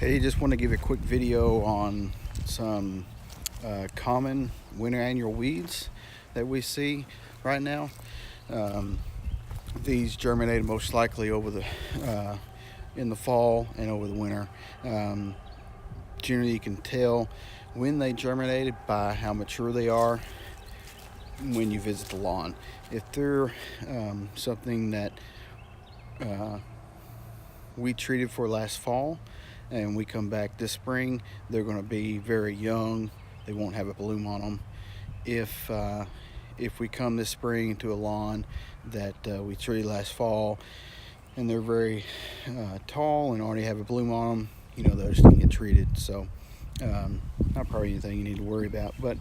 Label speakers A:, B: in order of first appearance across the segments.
A: Hey, just want to give a quick video on some common winter annual weeds that we see right now. These germinated most likely over the in the fall and over the winter. Generally, you can tell when they germinated by how mature they are when you visit the lawn. If they're something that we treated for last fall and we come back this spring, they're going to be very young. They won't have a bloom on them. If we come this spring to a lawn that we treated last fall and they're very tall and already have a bloom on them, they're just going to get treated. So not probably anything you need to worry about, but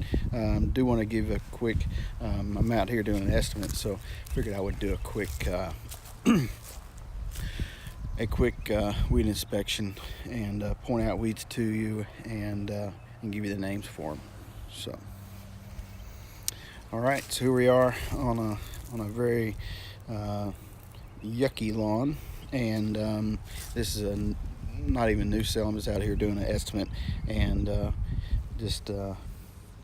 A: do want to give a quick I'm out here doing an estimate, so figured I would do a quick weed inspection and point out weeds to you and give you the names for them. So all right, so here we are on a very yucky lawn, and this is not even new sale. I'm just out here doing an estimate, and just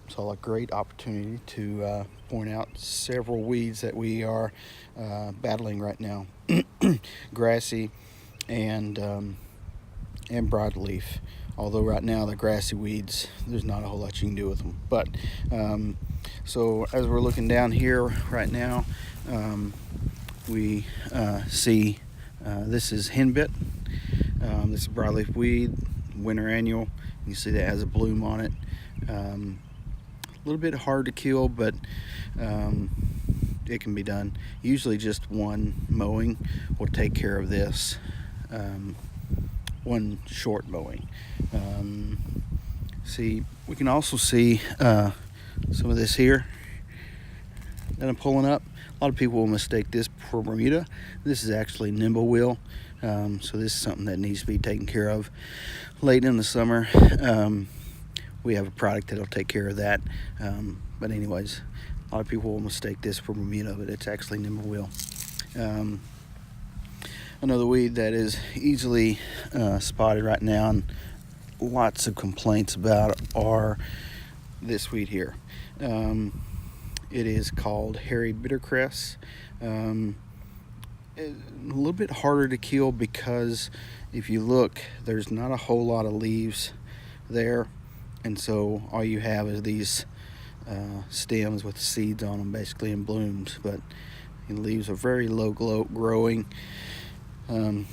A: saw a great opportunity to point out several weeds that we are battling right now. Grassy and broadleaf. Although right now the grassy weeds, there's not a whole lot you can do with them. But so as we're looking down here right now, we see this is henbit. This is a broadleaf weed, winter annual. You see that has a bloom on it. A little bit hard to kill, but it can be done. Usually just one mowing will take care of this. One short mowing. See, we can also see some of this here that I'm pulling up. A lot of people will mistake this for Bermuda. This is actually nimblewheel. So this is something that needs to be taken care of late in the summer. We have a product that'll take care of that. But anyways, a lot of people will mistake this for Bermuda, but it's actually nimblewheel. Another weed that is easily spotted right now and lots of complaints about are this weed here. It is called hairy bittercress. A little bit harder to kill because if you look, there's not a whole lot of leaves there, and so all you have is these stems with seeds on them, basically, and blooms, but the leaves are very low growing.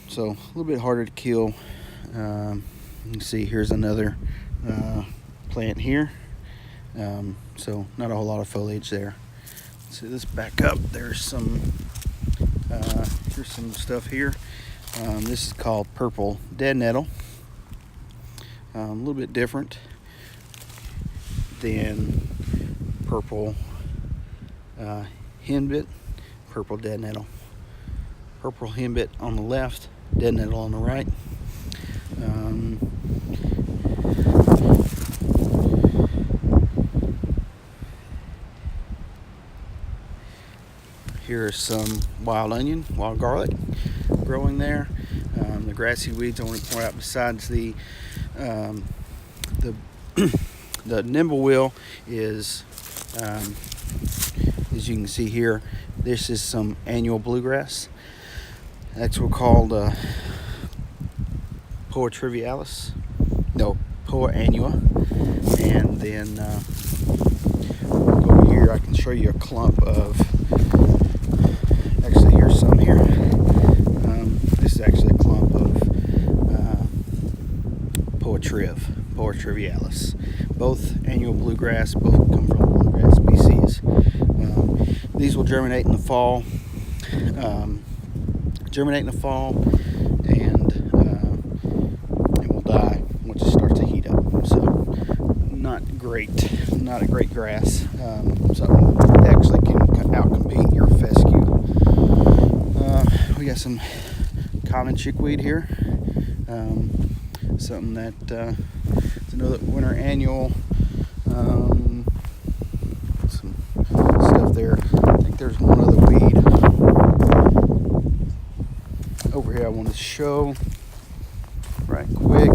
A: So a little bit harder to kill. You can see here's another plant here. So not a whole lot of foliage there. Let's see this back up. There's some here's some stuff here. This is called purple dead nettle. A little bit different than purple henbit. Purple dead nettle. Purple henbit on the left, dead nettle on the right. Here's some wild onion, wild garlic growing there. The grassy weeds I want to point out, besides the nimblewheel, is as you can see here, this is some annual bluegrass. That's what's called Poa trivialis. No, Poa annua. And then over here I can show you a clump of, actually here's some here. This is actually a clump of Poa trivialis. Both annual bluegrass, both come from bluegrass species. These will germinate in the fall. And it will die once it starts to heat up. So not a great grass. Something that actually can outcompete your fescue. We got some common chickweed here. Something that is another winter annual. Some stuff there. I think there's one other weed over here I want to show. right quick.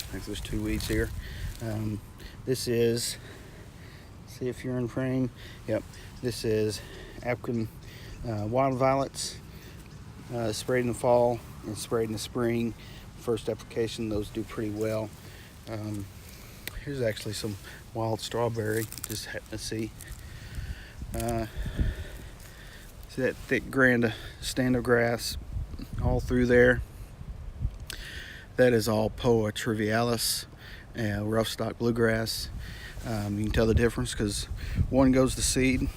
A: I think there's 2 weeds here. This is, see if you're in frame. Yep, this is African wild violets, sprayed in the fall and sprayed in the spring. First application, those do pretty well. Here's actually some wild strawberry, just happen to see. See that thick grand stand of grass all through there? That is all Poa trivialis, rough stock bluegrass. You can tell the difference because one goes to seed.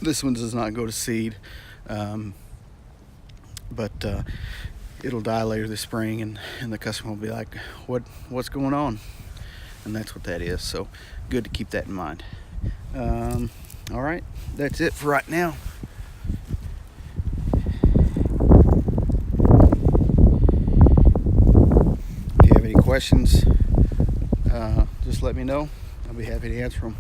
A: This one does not go to seed, but it'll die later this spring, and the customer will be like, what's going on? And that's what that is. So good to keep that in mind. All right, that's it for right now. If you have any questions, just let me know. I'll be happy to answer them.